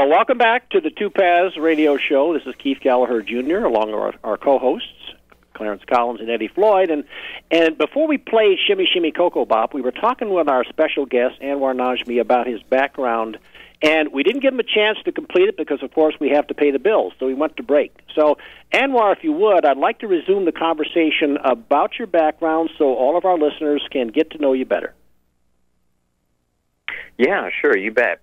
Well, welcome back to the Two Paths radio show. This is Keith Galliher Jr. along with our co-hosts, Clarence Collins and Eddie Floyd. And before we played Shimmy Shimmy Cocoa Bop, we were talking with our special guest, Anwar Najmi, about his background. And we didn't give him a chance to complete it because, of course, we have to pay the bills. So we went to break. So, Anwar, if you would, I'd like to resume the conversation about your background so all of our listeners can get to know you better. Yeah, sure, you bet.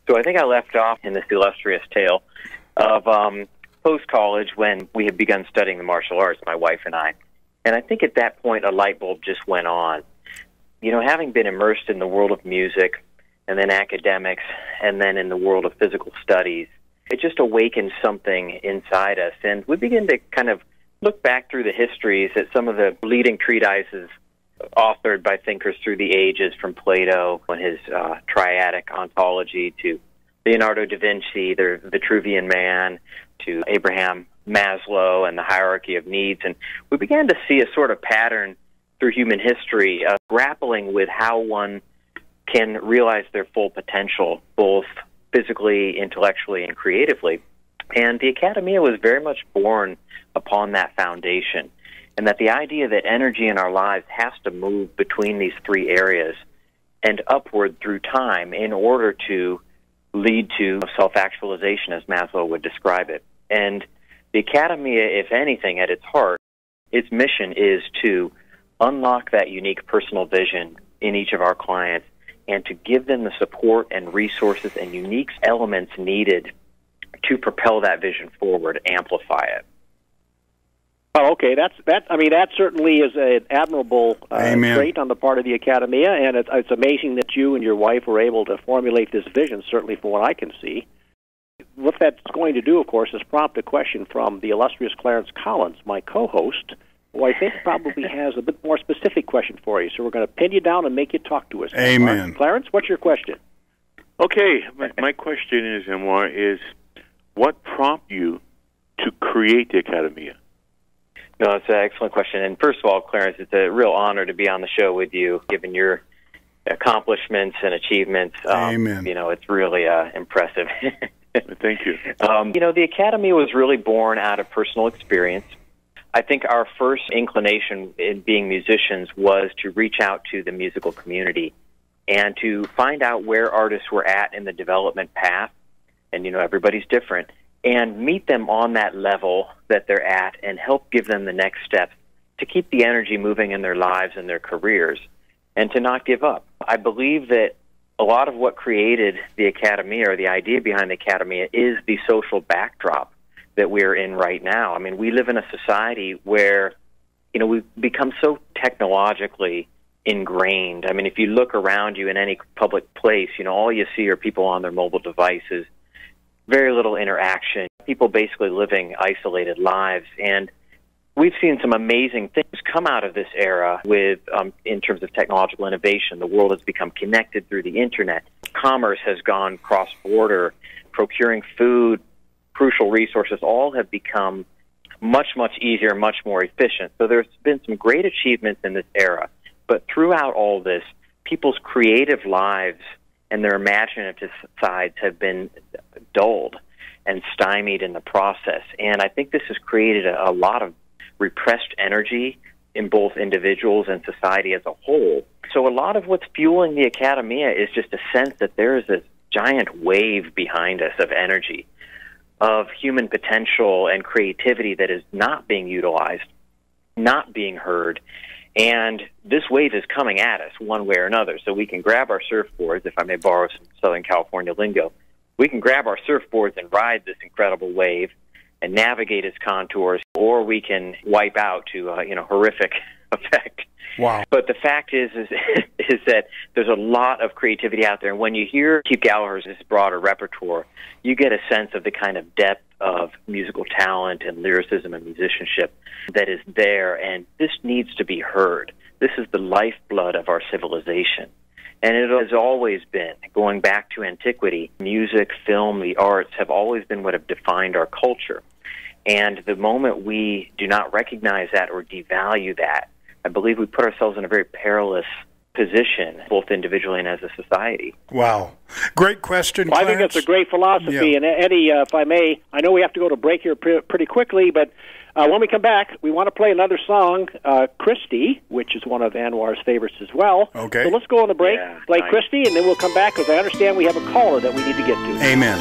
So I think I left off in this illustrious tale of post-college when we had begun studying the martial arts, my wife and I. And I think at that point a light bulb just went on. You know, having been immersed in the world of music and then academics and then in the world of physical studies, it just awakened something inside us. And we began to kind of look back through the histories at some of the leading treatises authored by thinkers through the ages, from Plato and his triadic ontology to Leonardo da Vinci, the Vitruvian Man, to Abraham Maslow and the hierarchy of needs. And we began to see a sort of pattern through human history of grappling with how one can realize their full potential, both physically, intellectually, and creatively. And the Akademia was very much born upon that foundation, and that the idea that energy in our lives has to move between these three areas and upward through time in order to lead to self-actualization, as Maslow would describe it. And the Akademia, if anything, at its heart, its mission is to unlock that unique personal vision in each of our clients and to give them the support and resources and unique elements needed to propel that vision forward, amplify it. Oh, okay. That certainly is an admirable trait on the part of the Akademia, and it's amazing that you and your wife were able to formulate this vision, certainly from what I can see. What that's going to do, of course, is prompt a question from the illustrious Clarence Collins, my co-host, who I think probably has a bit more specific question for you. So we're going to pin you down and make you talk to us. Amen. Clarence, what's your question? Okay, my question is, Anwar, is what prompted you to create the Akademia? No, it's an excellent question. And first of all, Clarence, it's a real honor to be on the show with you, given your accomplishments and achievements. Amen. You know, it's really impressive. Thank you. You know, the Akademia was really born out of personal experience. I think our first inclination in being musicians was to reach out to the musical community and to find out where artists were at in the development path. And, you know, everybody's different. And meet them on that level that they're at and help give them the next steps to keep the energy moving in their lives and their careers and to not give up. I believe that a lot of what created the Akademia, or the idea behind the Akademia, is the social backdrop that we're in right now. I mean, we live in a society where, you know, we've become so technologically ingrained. I mean, if you look around you in any public place, you know, all you see are people on their mobile devices, very little interaction, people basically living isolated lives. And we've seen some amazing things come out of this era with, in terms of technological innovation. The world has become connected through the Internet. Commerce has gone cross-border. Procuring food, crucial resources, all have become much, much easier, much more efficient. So there's been some great achievements in this era. But throughout all this, people's creative lives and their imaginative sides have been dulled and stymied in the process. And I think this has created a lot of repressed energy in both individuals and society as a whole. So a lot of what's fueling the Akademia is just a sense that there is this giant wave behind us of energy, of human potential and creativity that is not being utilized, not being heard. And this wave is coming at us one way or another. So we can grab our surfboards, if I may borrow some Southern California lingo. We can grab our surfboards and ride this incredible wave and navigate its contours, or we can wipe out to a horrific effect. Wow. But the fact is that there's a lot of creativity out there. And when you hear Keith Galliher's broader repertoire, you get a sense of the kind of depth of musical talent and lyricism and musicianship that is there. And this needs to be heard. This is the lifeblood of our civilization. And it has always been, going back to antiquity, music, film, the arts have always been what have defined our culture. And the moment we do not recognize that or devalue that, I believe we put ourselves in a very perilous position, both individually and as a society. Wow. Great question, Well, I Clarence. think that's a great philosophy. Yeah. And Eddie, if I may, I know we have to go to break here pretty quickly, but when we come back, we want to play another song, Christy, which is one of Anwar's favorites as well. Okay. So let's go on the break, Yeah, play nice. Christy, and then we'll come back because I understand we have a caller that we need to get to. Amen.